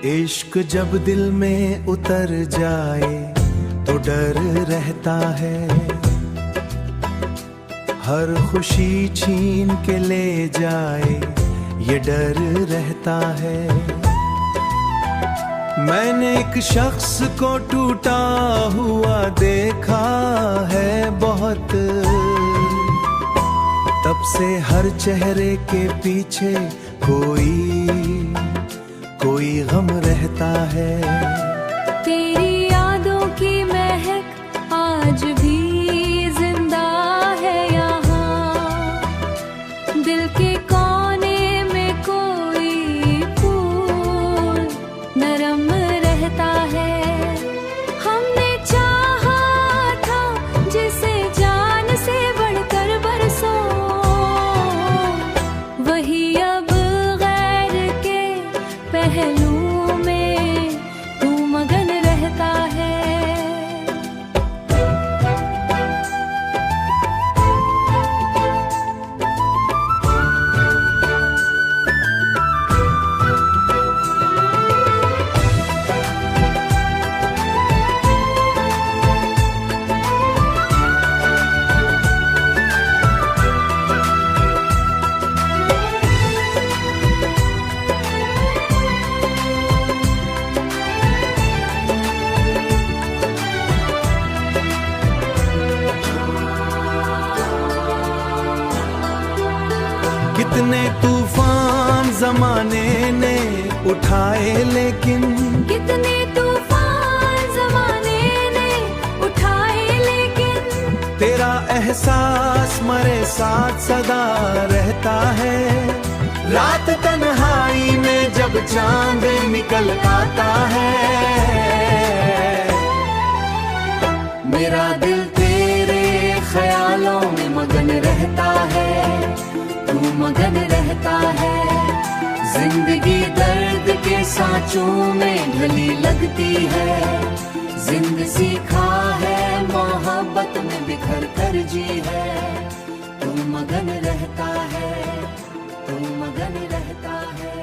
इश्क जब दिल में उतर जाए तो डर रहता है, हर खुशी छीन के ले जाए ये डर रहता है। मैंने एक शख्स को टूटा हुआ देखा है बहुत, तब से हर चेहरे के पीछे कोई गम रहता है। तेरी यादों की महक आज भी जिंदा है यहाँ, दिल के कोने में कोई फूल नरम रहता है। हमने चाहा था जिसे जान से बढ़कर बरसों, वही अब गैर के पहलू में तू मगन रहता है। कितने तूफान जमाने ने उठाए, लेकिन कितने तूफान जमाने ने उठाए, लेकिन तेरा एहसास मरे साथ सदा रहता है। रात तन्हाई में जब चांद निकल आता है, मेरा दिल तेरे ख्यालों में मगन रहता है, तू मगन रहता है। जिंदगी दर्द के सांचों में ढली लगती है, जिंद सीखा है मोहब्बत में बिखर कर जी है। तू मगन रहता है, तू मगन रहता है।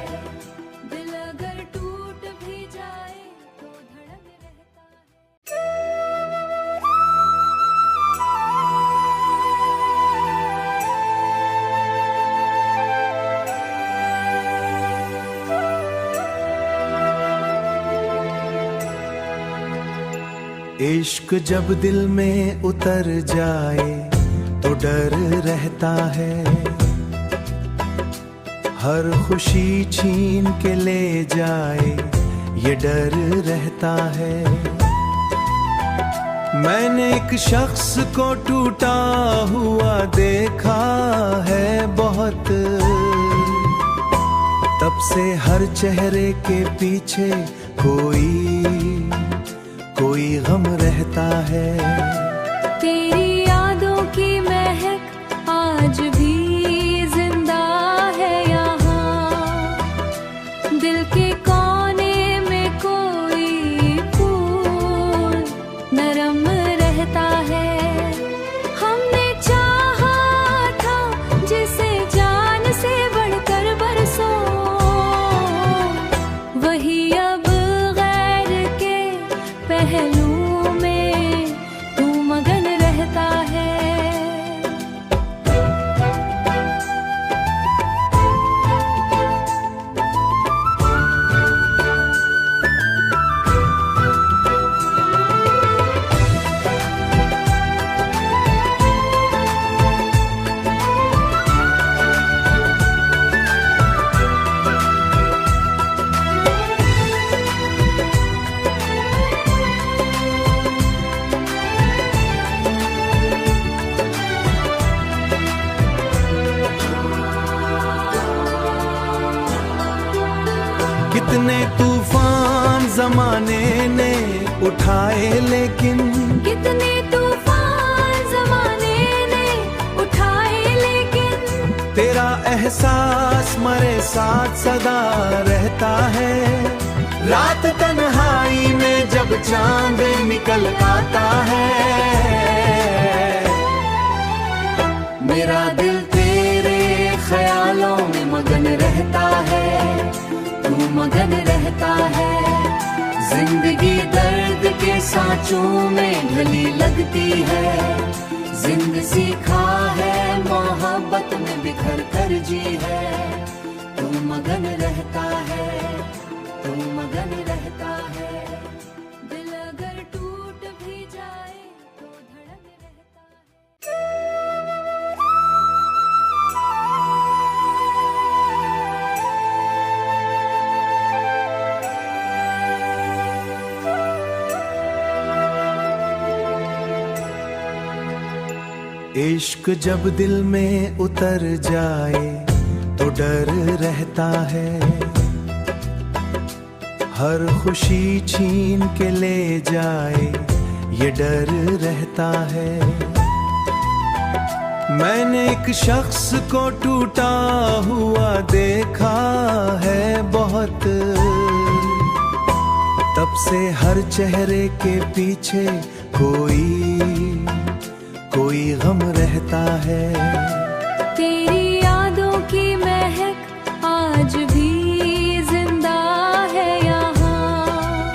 दिल अगर टूट भी जाए तो धड़क रहता है। इश्क जब दिल में उतर जाए तो डर रहता है, हर खुशी छीन के ले जाए ये डर रहता है। मैंने एक शख्स को टूटा हुआ देखा है बहुत, तब से हर चेहरे के पीछे कोई गम रहता है। तेरी यादों की महक आज भी जिंदा है यहाँ, दिल के कोने में कोई फूल नरम रहता है। हमने चाहा था जिसे जान से बढ़कर बरसों, वही अब गैर के पहलू में तू मगन रहता है। कितने तूफान जमाने ने उठाए, लेकिन कितने तूफान जमाने ने उठाए, लेकिन तेरा एहसास मरे साथ सदा रहता है। रात तन्हाई में जब चांद निकल आता है, मेरा दिल तेरे ख्यालों में मगन रहता है। तू मगन रहता है। जिंदगी दर्द के सांचों में ढली लगती है। जिंद सीखा है मोहब्बत में बिखर कर जी है। तू मगन रहता है, तू मगन रहता है। दिल अगर टूट भी जाए तो धड़क रहता है। इश्क जब दिल में उतर जाए तो डर रहता है। हर खुशी छीन के ले जाए ये डर रहता है। मैंने एक शख्स को टूटा हुआ देखा है बहुत। तब से हर चेहरे के पीछे कोई गम रहता है। तेरी यादों की महक आज भी जिंदा है यहाँ।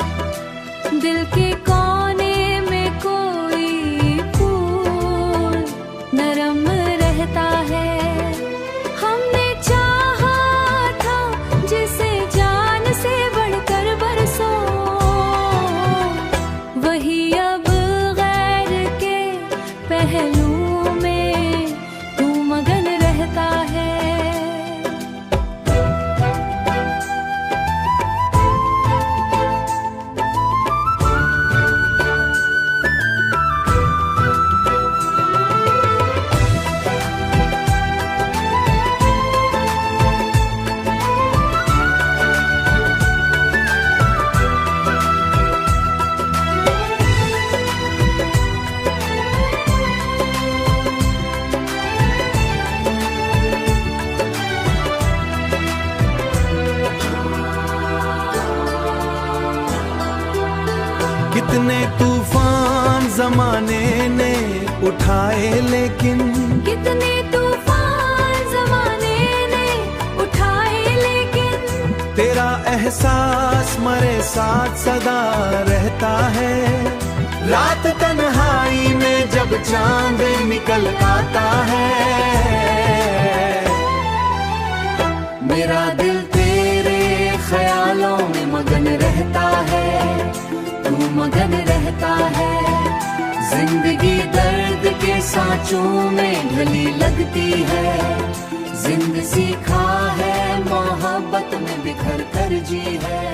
दिल के कोने में कोई फूल नरम रहता है। हमने चाहा था जिसे जान से बढ़कर बरसों, वही अब गैर के पहलू में तू मगन रहता है। कितने तूफान जमाने ने उठाए लेकिन कितने तूफान जमाने ने उठाए लेकिन तेरा एहसास मरे साथ सदा रहता है। रात तन्हाई में जब चांद निकल आता है, मेरा दिल तेरे ख्यालों में मगन रहता है। तू मगन रहता है। जिंदगी दर्द के सांचों में ढली लगती है। जिंद सीखा है मोहब्बत में बिखर कर जी है।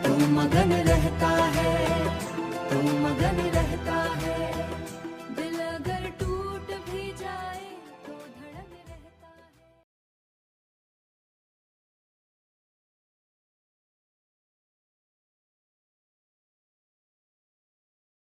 तू मगन रहता है, तू मगन रहता है।